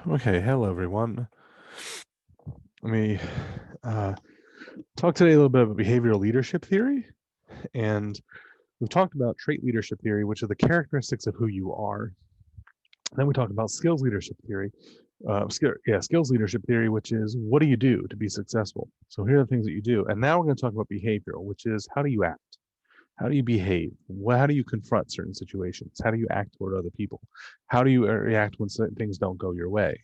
Okay, hello everyone. Let me uh, talk today a little bit about behavioral leadership theory. And we've talked about trait leadership theory, which are the characteristics of who you are. Then we talked about skills leadership theory. Skills leadership theory, which is what do you do to be successful? So here are the things that you do. And now we're going to talk about behavioral, which is how do you act? How do you behave? How do you confront certain situations? How do you act toward other people? How do you react when certain things don't go your way?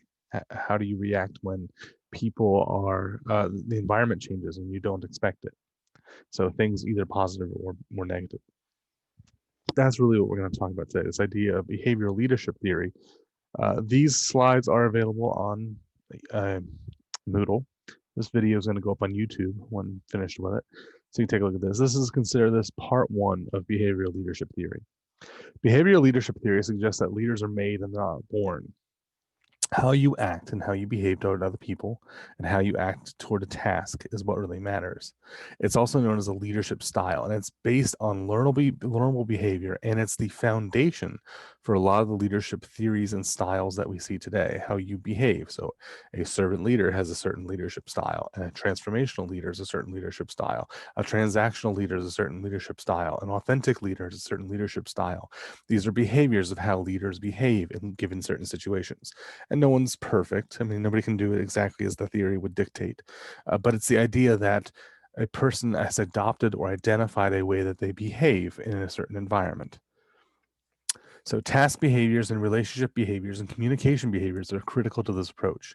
How do you react when people are the environment changes and you don't expect it? So things either positive or more negative. That's really what we're going to talk about today. This idea of behavioral leadership theory. These slides are available on uh, Moodle. This video is going to go up on YouTube when finished with it. So you can take a look at this. This is consider this part one of behavioral leadership theory. Behavioral leadership theory suggests that leaders are made and not born. How you act and how you behave toward other people and how you act toward a task is what really matters. It's also known as a leadership style, and it's based on learnable behavior, and it's the foundation for a lot of the leadership theories and styles that we see today, how you behave. So a servant leader has a certain leadership style, and a transformational leader is a certain leadership style. A transactional leader is a certain leadership style. An authentic leader is a certain leadership style. These are behaviors of how leaders behave in given certain situations. And no one's perfect. I mean, nobody can do it exactly as the theory would dictate. But it's the idea that a person has adopted or identified a way that they behave in a certain environment. So, task behaviors and relationship behaviors and communication behaviors are critical to this approach.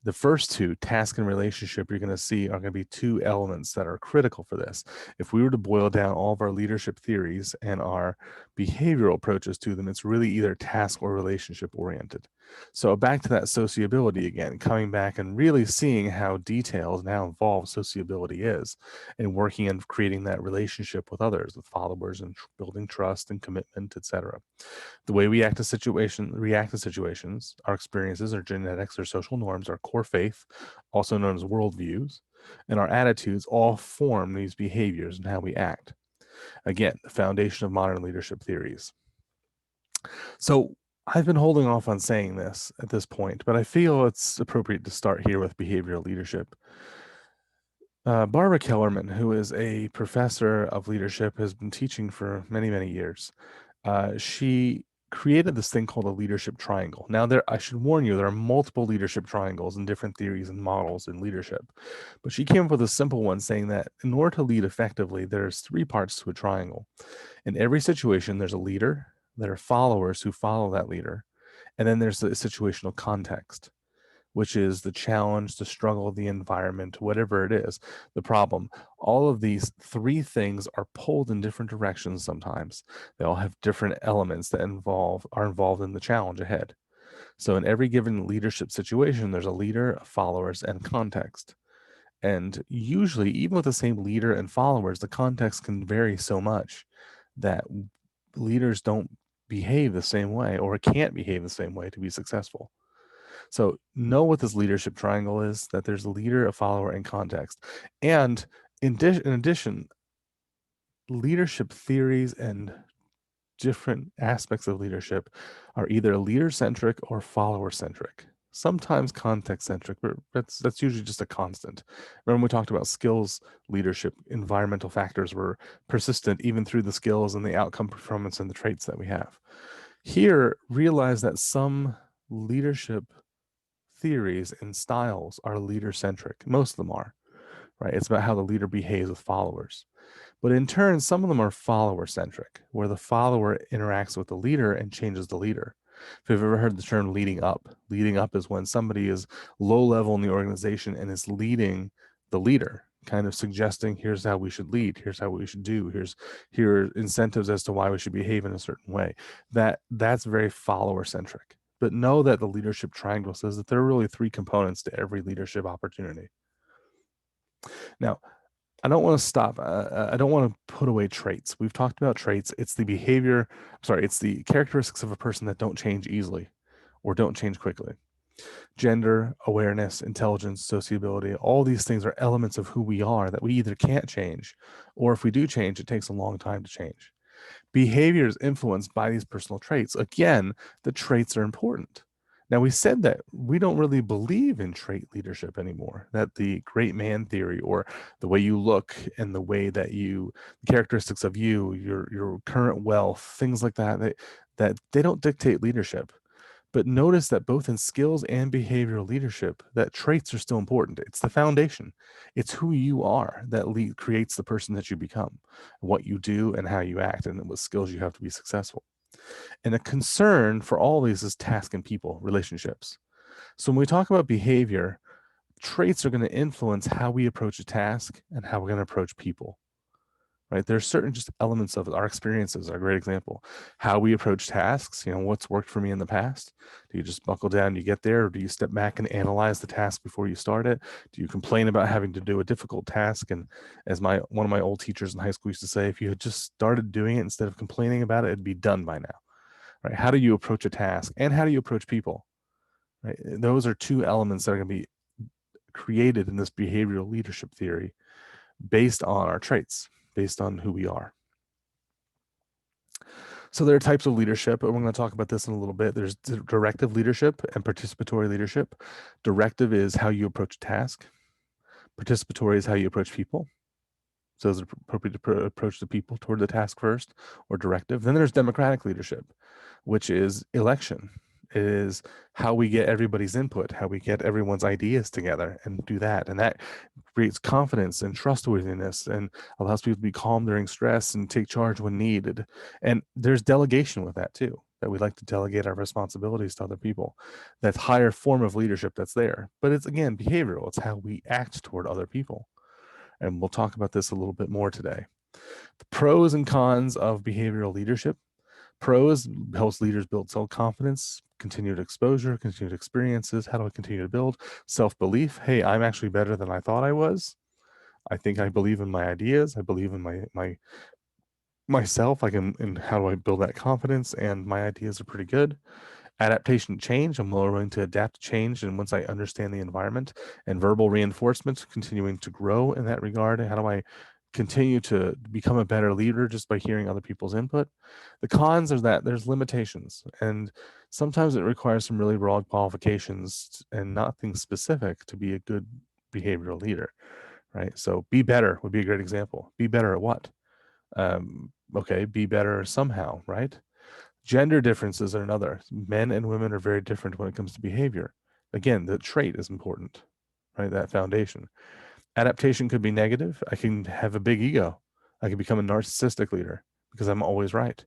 The first two, task and relationship, you're going to see are going to be two elements that are critical for this. If we were to boil down all of our leadership theories and our behavioral approaches to them, it's really either task or relationship oriented. So back to that sociability again, coming back and really seeing how detailed and how involved sociability is and working and creating that relationship with others, with followers, and building trust and commitment, etc. The way we react to situations, our experiences, our genetics, our social norms, our core faith, also known as worldviews, and our attitudes all form these behaviors and how we act. Again, the foundation of modern leadership theories. So I've been holding off on saying this at this point, but I feel it's appropriate to start here with behavioral leadership. Barbara Kellerman, who is a professor of leadership, has been teaching for many, many years. She created this thing called a leadership triangle. Now, I should warn you, there are multiple leadership triangles and different theories and models in leadership. But she came up with a simple one saying that in order to lead effectively, there's three parts to a triangle. In every situation, there's a leader, there are followers who follow that leader, and then there's the situational context, which is the challenge, the struggle, the environment, whatever it is, the problem. All of these three things are pulled in different directions sometimes. They all have different elements that are involved in the challenge ahead. So in every given leadership situation, there's a leader, followers, and context. And usually, even with the same leader and followers, the context can vary so much that leaders don't behave the same way or can't behave the same way to be successful. So know what this leadership triangle is, that there's a leader, a follower, and context. And in addition, leadership theories and different aspects of leadership are either leader-centric or follower-centric. Sometimes context-centric, but that's usually just a constant. Remember we talked about skills leadership, environmental factors were persistent even through the skills and the outcome performance and the traits that we have. Here, realize that some leadership theories and styles are leader centric. Most of them are, right? It's about how the leader behaves with followers. But in turn, some of them are follower centric, where the follower interacts with the leader and changes the leader. If you've ever heard the term leading up is when somebody is low level in the organization and is leading the leader, kind of suggesting here's how we should lead, here's how we should do, here are incentives as to why we should behave in a certain way. That's very follower centric. But know that the leadership triangle says that there are really three components to every leadership opportunity. Now, I don't want to stop. I don't want to put away traits. We've talked about traits. It's the it's the characteristics of a person that don't change easily or don't change quickly. Gender, awareness, intelligence, sociability, all these things are elements of who we are that we either can't change, or if we do change, it takes a long time to change. Behavior is influenced by these personal traits. Again, the traits are important. Now, we said that we don't really believe in trait leadership anymore, that the great man theory, or the way you look and the way that you, the characteristics of you, your current wealth, things like that, that they don't dictate leadership. But notice that both in skills and behavioral leadership, that traits are still important. It's the foundation. It's who you are that creates the person that you become, what you do and how you act, and what skills you have to be successful. And a concern for all these is task and people, relationships. So when we talk about behavior, traits are going to influence how we approach a task and how we're going to approach people. Right? There's certain just elements of our experiences are a great example. How we approach tasks, what's worked for me in the past. Do you just buckle down, you get there, or do you step back and analyze the task before you start it? Do you complain about having to do a difficult task? And as one of my old teachers in high school used to say, if you had just started doing it instead of complaining about it, it'd be done by now. Right? How do you approach a task, and how do you approach people? Right? Those are two elements that are going to be created in this behavioral leadership theory based on our traits, based on who we are. So there are types of leadership, and we're going to talk about this in a little bit. There's directive leadership and participatory leadership. Directive is how you approach a task. Participatory is how you approach people. So is it appropriate to approach the people toward the task first, or directive? Then there's democratic leadership, which is election. It is how we get everybody's input, how we get everyone's ideas together and do that. And that creates confidence and trustworthiness and allows people to be calm during stress and take charge when needed. And there's delegation with that too, that we like to delegate our responsibilities to other people. That's higher form of leadership that's there. But it's, again, behavioral. It's how we act toward other people. And we'll talk about this a little bit more today. The pros and cons of behavioral leadership. Pros: helps leaders build self-confidence, continued exposure, continued experiences. How do I continue to build? Self-belief. Hey, I'm actually better than I thought I was. I think I believe in my ideas. I believe in myself. And how do I build that confidence? And my ideas are pretty good. Adaptation to change. I'm more willing to adapt to change, and once I understand the environment. And verbal reinforcement, continuing to grow in that regard. How do I continue to become a better leader just by hearing other people's input? The cons are that there's limitations, and sometimes it requires some really broad qualifications and nothing specific to be a good behavioral leader, right? So be better would be a great example. Be better at what? Okay, be better somehow, right? Gender differences are another. Men and women are very different when it comes to behavior. Again, the trait is important, right? That foundation. Adaptation could be negative. I can have a big ego. I can become a narcissistic leader because I'm always right,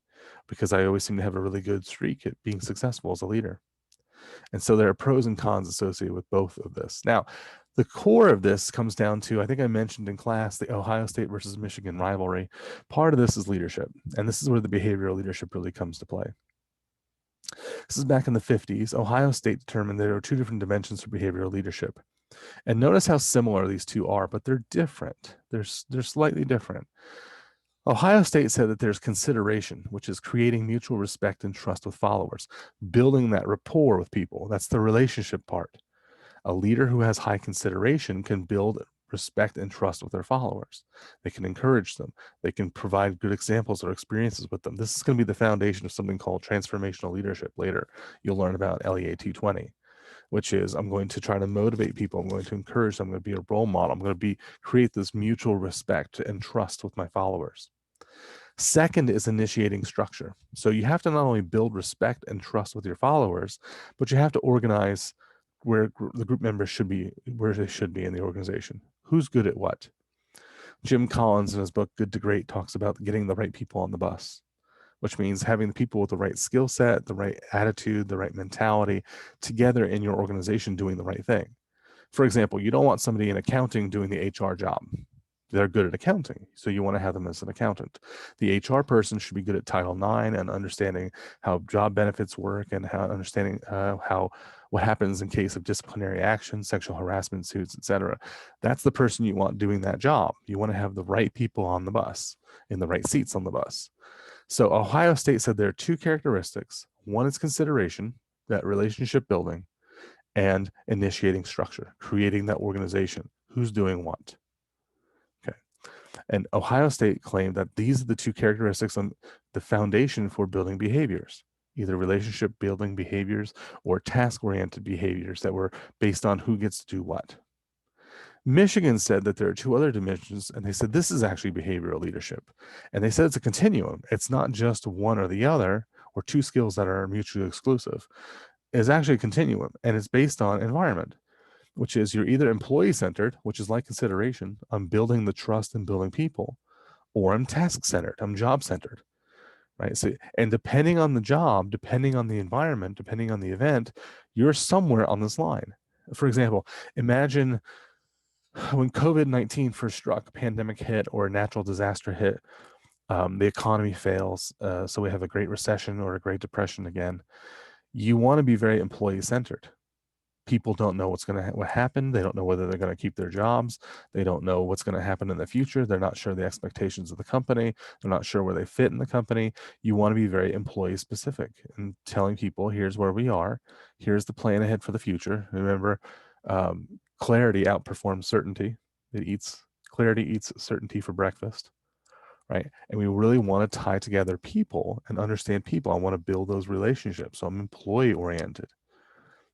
because I always seem to have a really good streak at being successful as a leader. And so there are pros and cons associated with both of this. Now, the core of this comes down to, I think I mentioned in class, the Ohio State versus Michigan rivalry. Part of this is leadership, and this is where the behavioral leadership really comes to play. This is back in the 50s. Ohio State determined there are two different dimensions for behavioral leadership. And notice how similar these two are, but they're different. They're slightly different. Ohio State said that there's consideration, which is creating mutual respect and trust with followers, building that rapport with people. That's the relationship part. A leader who has high consideration can build respect and trust with their followers. They can encourage them. They can provide good examples or experiences with them. This is going to be the foundation of something called transformational leadership later. You'll learn about LEA 220, which is I'm going to try to motivate people. I'm going to encourage them. I'm going to be a role model. I'm going to create this mutual respect and trust with my followers. Second is initiating structure. So you have to not only build respect and trust with your followers, but you have to organize where the group members should be, where they should be in the organization. Who's good at what? Jim Collins, in his book Good to Great, talks about getting the right people on the bus, which means having the people with the right skill set, the right attitude, the right mentality together in your organization doing the right thing. For example, you don't want somebody in accounting doing the HR job. They're good at accounting, so you want to have them as an accountant. The HR person should be good at Title IX and understanding how job benefits work and how understanding what happens in case of disciplinary action, sexual harassment suits, etc. That's the person you want doing that job. You want to have the right people on the bus, in the right seats on the bus. So Ohio State said there are two characteristics. One is consideration, that relationship building, and initiating structure, creating that organization. Who's doing what? Okay. And Ohio State claimed that these are the two characteristics on the foundation for building behaviors. either relationship building behaviors or task oriented behaviors that were based on who gets to do what. Michigan said that there are two other dimensions, and they said this is actually behavioral leadership. And they said it's a continuum. It's not just one or the other, or two skills that are mutually exclusive. It's actually a continuum, and it's based on environment, which is you're either employee centered, which is like consideration, I'm building the trust and building people, or I'm task centered, I'm job centered, right? So, and depending on the job, depending on the environment, depending on the event, you're somewhere on this line. For example, imagine when COVID-19 first struck, a pandemic hit or a natural disaster hit, the economy fails, so we have a Great Recession or a Great Depression again. You want to be very employee centered. People don't know what's going to what happened. They don't know whether they're going to keep their jobs. They don't know what's going to happen in the future. They're not sure the expectations of the company. They're not sure where they fit in the company. You want to be very employee specific and telling people, here's where we are. Here's the plan ahead for the future. Remember, clarity outperforms certainty. Clarity eats certainty for breakfast, right? And we really want to tie together people and understand people. I want to build those relationships. So I'm employee oriented.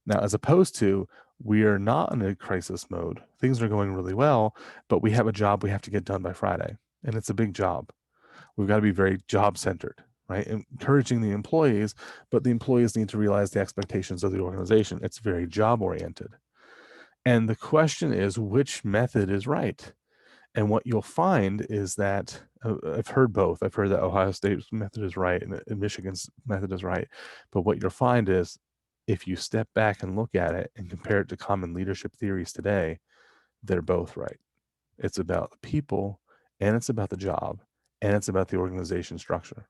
Now, as opposed to, we are not in a crisis mode. Things are going really well, but we have a job we have to get done by Friday, and it's a big job. We've got to be very job centered, right? Encouraging the employees, but the employees need to realize the expectations of the organization. It's very job oriented. And the question is, which method is right? And what you'll find is that I've heard both. I've heard that Ohio State's method is right and Michigan's method is right. But what you'll find is if you step back and look at it and compare it to common leadership theories today, they're both right. It's about the people, and it's about the job, and it's about the organization structure,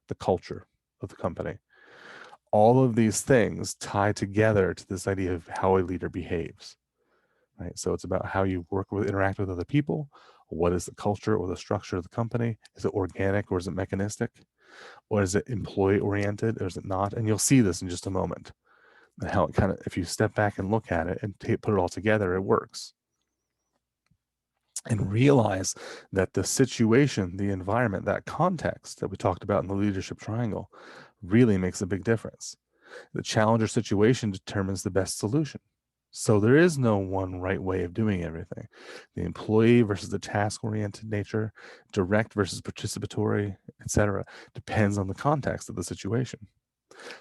the culture of the company. All of these things tie together to this idea of how a leader behaves. Right? So it's about how you interact with other people. What is the culture or the structure of the company? Is it organic or is it mechanistic? Or is it employee oriented or is it not? And you'll see this in just a moment. And how it kind of, if you step back and look at it and put it all together, it works. And realize that the situation, the environment, that context that we talked about in the leadership triangle really makes a big difference. The challenger situation determines the best solution. So there is no one right way of doing everything. The employee versus the task-oriented nature, direct versus participatory, etc., depends on the context of the situation.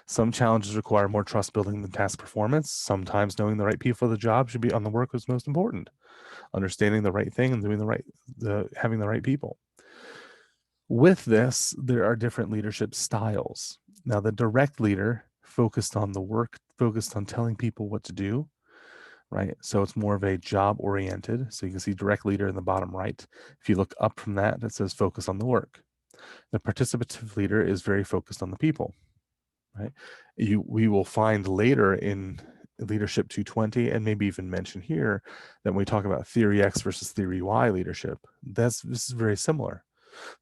Some challenges require more trust building than task performance. Sometimes knowing the right people for the job should be on the work is most important. Understanding the right thing and doing having the right people. With this, there are different leadership styles. Now, the direct leader focused on the work, focused on telling people what to do, right? So it's more of a job oriented. So you can see direct leader in the bottom right. If you look up from that, it says focus on the work. The participative leader is very focused on the people, right? We will find later in Leadership 220, and maybe even mention here that when we talk about Theory X versus Theory Y leadership, this is very similar.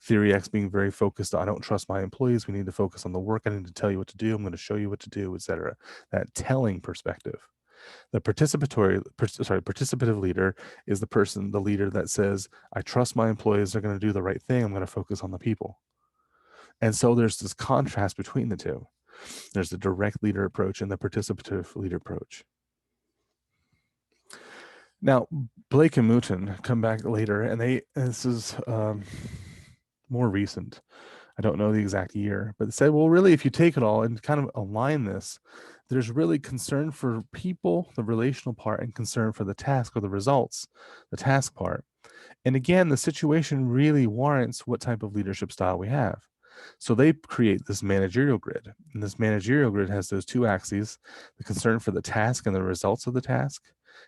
Theory X being very focused on, I don't trust my employees. We need to focus on the work. I need to tell you what to do. I'm going to show you what to do, etc. That telling perspective. The participative leader is the leader that says, I trust my employees. They're going to do the right thing. I'm going to focus on the people. And so there's this contrast between the two. There's the direct leader approach and the participative leader approach. Now, Blake and Mouton come back later, and this is more recent. I don't know the exact year, but they said, well, really, if you take it all and kind of align this, there's really concern for people, the relational part, and concern for the task or the results, the task part. And again, the situation really warrants what type of leadership style we have. So they create this managerial grid. And this managerial grid has those two axes, the concern for the task and the results of the task,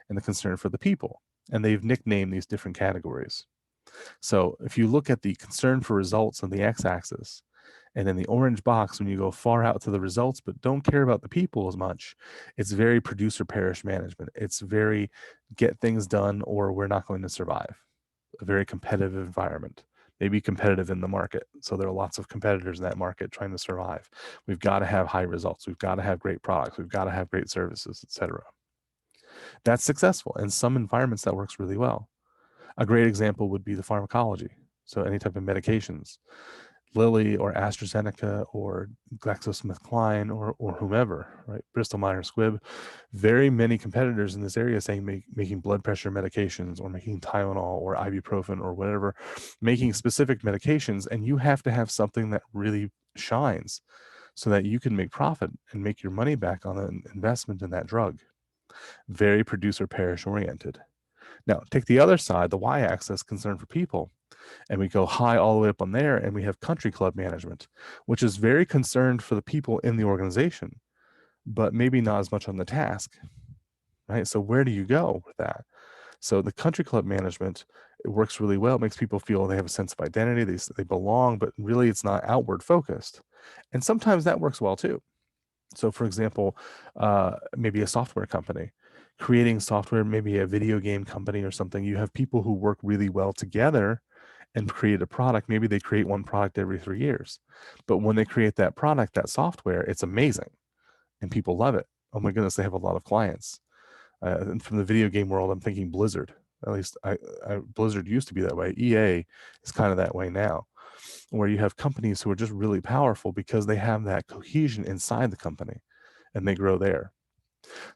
and the concern for the people. And they've nicknamed these different categories. So if you look at the concern for results on the x-axis, and in the orange box, when you go far out to the results, but don't care about the people as much, it's very producer parish management. It's very get things done or we're not going to survive. A very competitive environment, maybe competitive in the market. So there are lots of competitors in that market trying to survive. We've got to have high results. We've got to have great products. We've got to have great services, etc. That's successful. In some environments, that works really well. A great example would be the pharmacology. So any type of medications. Lilly or AstraZeneca or GlaxoSmithKline or whomever, right? Bristol Myers Squibb, very many competitors in this area saying making blood pressure medications or making Tylenol or ibuprofen or whatever, making specific medications, and you have to have something that really shines so that you can make profit and make your money back on an investment in that drug. Very producer parish oriented. Now, take the other side, the y axis, concern for people, and we go high all the way up on there, and we have country club management, which is very concerned for the people in the organization, but maybe not as much on the task, right? So where do you go with that? So the country club management, it works really well. It makes people feel they have a sense of identity, they belong, but really it's not outward focused. And sometimes that works well too. So for example, maybe a software company creating software, maybe a video game company or something, you have people who work really well together and create a product. Maybe they create one product every 3 years. But when they create that product, that software, it's amazing and people love it. Oh my goodness, they have a lot of clients. And from the video game world, I'm thinking Blizzard. At least Blizzard used to be that way. EA is kind of that way now, where you have companies who are just really powerful because they have that cohesion inside the company and they grow there.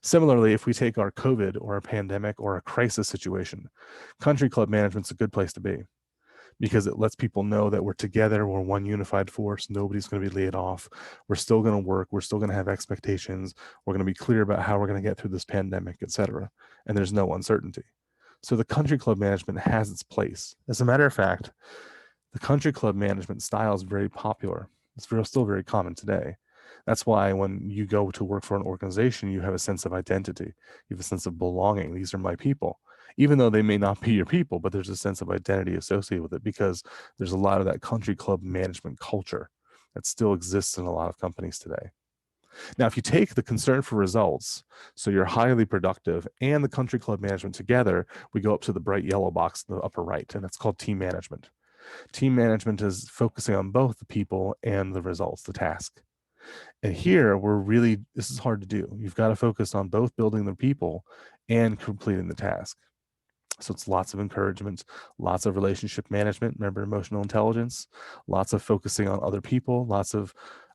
Similarly, if we take our COVID or a pandemic or a crisis situation, country club management's a good place to be because it lets people know that we're together, we're one unified force, nobody's going to be laid off, we're still going to work, we're still going to have expectations, we're going to be clear about how we're going to get through this pandemic, etc. And there's no uncertainty. So the country club management has its place. As a matter of fact, the country club management style is very popular. It's still very common today. That's why when you go to work for an organization, you have a sense of identity. You have a sense of belonging. These are my people. Even though they may not be your people, but there's a sense of identity associated with it because there's a lot of that country club management culture that still exists in a lot of companies today. Now, if you take the concern for results, so you're highly productive, and the country club management together, we go up to the bright yellow box in the upper right, and that's called team management. Team management is focusing on both the people and the results, the task. And here this is hard to do. You've got to focus on both building the people and completing the task. So it's lots of encouragement, lots of relationship management. Remember emotional intelligence, lots of focusing on other people, lots of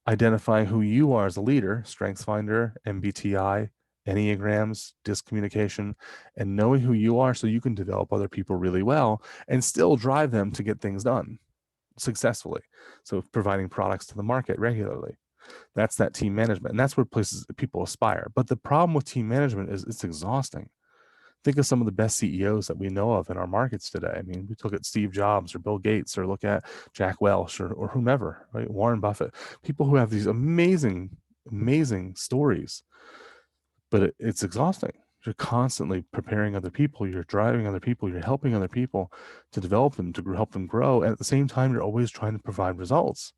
identifying who you are as a leader, StrengthsFinder, MBTI, Enneagrams, disc communication, and knowing who you are so you can develop other people really well and still drive them to get things done successfully. So providing products to the market regularly. That's that team management. And that's where people aspire. But the problem with team management is it's exhausting. Think of some of the best CEOs that we know of in our markets today. I mean, we look at Steve Jobs or Bill Gates or look at Jack Welch or whomever, right? Warren Buffett, people who have these amazing, amazing stories, but it's exhausting. You're constantly preparing other people, you're driving other people, you're helping other people to develop them, to help them grow. And at the same time, you're always trying to provide results.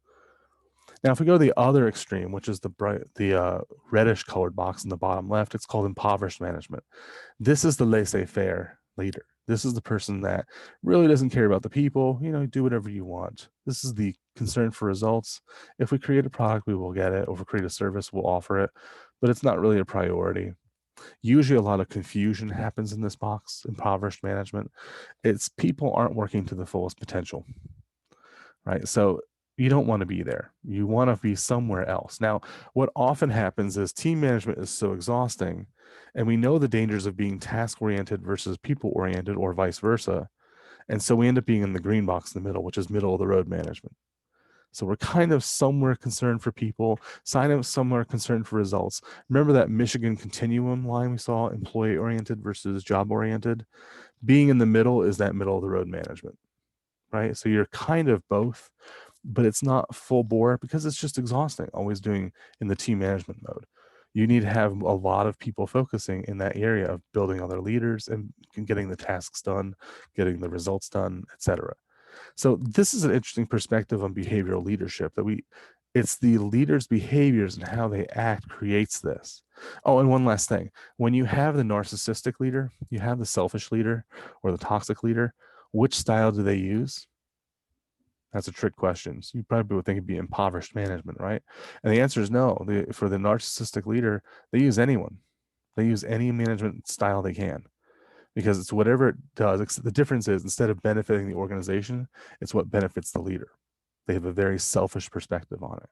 Now, if we go to the other extreme, which is the reddish colored box in the bottom left, it's called impoverished management. This is the laissez-faire leader. This is the person that really doesn't care about the people. Do whatever you want. This is the concern for results. If we create a product, we will get it. Or if we create a service, we'll offer it. But it's not really a priority. Usually a lot of confusion happens in this box, impoverished management. It's people aren't working to the fullest potential, right? So you don't want to be there. You want to be somewhere else. Now, what often happens is team management is so exhausting, and we know the dangers of being task-oriented versus people-oriented or vice versa. And so we end up being in the green box in the middle, which is middle of the road management. So we're kind of somewhere concerned for people, somewhere concerned for results. Remember that Michigan continuum line we saw, employee-oriented versus job-oriented? Being in the middle is that middle of the road management, right? So you're kind of both, but it's not full bore because it's just exhausting, always doing in the team management mode. You need to have a lot of people focusing in that area of building other leaders and getting the tasks done, getting the results done, etc. So this is an interesting perspective on behavioral leadership it's the leader's behaviors and how they act creates this. Oh, and one last thing. When you have the narcissistic leader, you have the selfish leader or the toxic leader, which style do they use? That's a trick question. So you probably would think it'd be impoverished management, right? And the answer is no. For the narcissistic leader, they use anyone. They use any management style they can because it's whatever it does. The difference is instead of benefiting the organization, it's what benefits the leader. They have a very selfish perspective on it.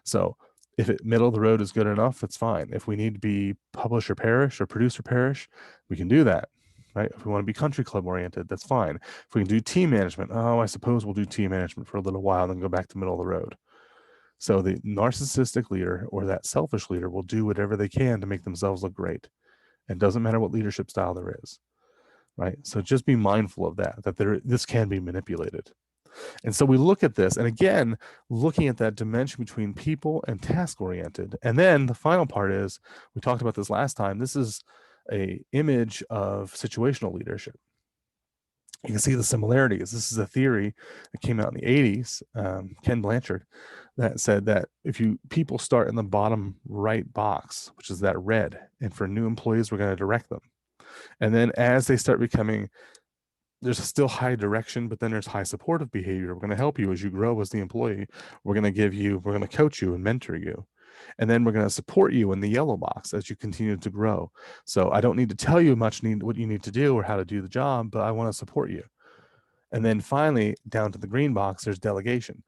So if it middle of the road is good enough, it's fine. If we need to be publisher perish or producer perish, we can do that, right? If we want to be country club oriented, that's fine. If we can do team management, oh, I suppose we'll do team management for a little while, then go back to middle of the road. So the narcissistic leader or that selfish leader will do whatever they can to make themselves look great. It doesn't matter what leadership style there is, right? So just be mindful of that, this can be manipulated. And so we look at this, and again, looking at that dimension between people and task-oriented. And then the final part is, we talked about this last time, this is a image of situational leadership. You can see the similarities. This is a theory that came out in the 80s, Ken Blanchard, that said that if people start in the bottom right box, which is that red, and for new employees, we're going to direct them. And then as they start becoming, there's still high direction, but then there's high supportive behavior. We're going to help you as you grow as the employee. We're going to coach you and mentor you. And then we're going to support you in the yellow box as you continue to grow. So I don't need to tell you what you need to do or how to do the job, but I want to support you. And then finally, down to the green box, there's delegation.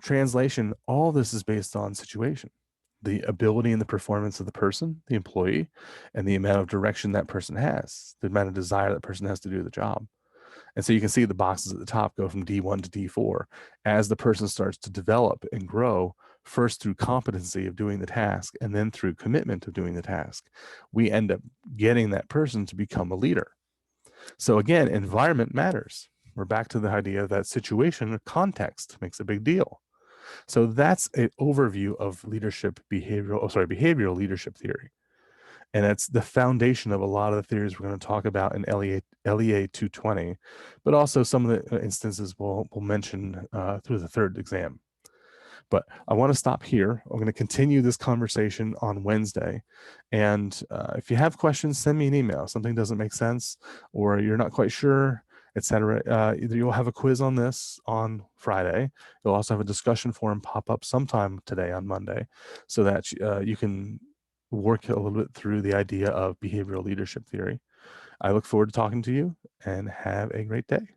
Translation, all this is based on situation, the ability and the performance of the person, the employee, and the amount of direction that person has, the amount of desire that person has to do the job. And so you can see the boxes at the top go from D1 to D4 as the person starts to develop and grow, first through competency of doing the task and then through commitment of doing the task. We end up getting that person to become a leader. So again, environment matters. We're back to the idea that situation, context makes a big deal. So that's an overview of behavioral leadership theory. And that's the foundation of a lot of the theories we're going to talk about in LEA 220, but also some of the instances we'll mention through the third exam. But I want to stop here. I'm going to continue this conversation on Wednesday. And if you have questions, send me an email. Something doesn't make sense or you're not quite sure, etc. Either you'll have a quiz on this on Friday. You'll also have a discussion forum pop up sometime today on Monday so that you can work a little bit through the idea of behavioral leadership theory. I look forward to talking to you and have a great day.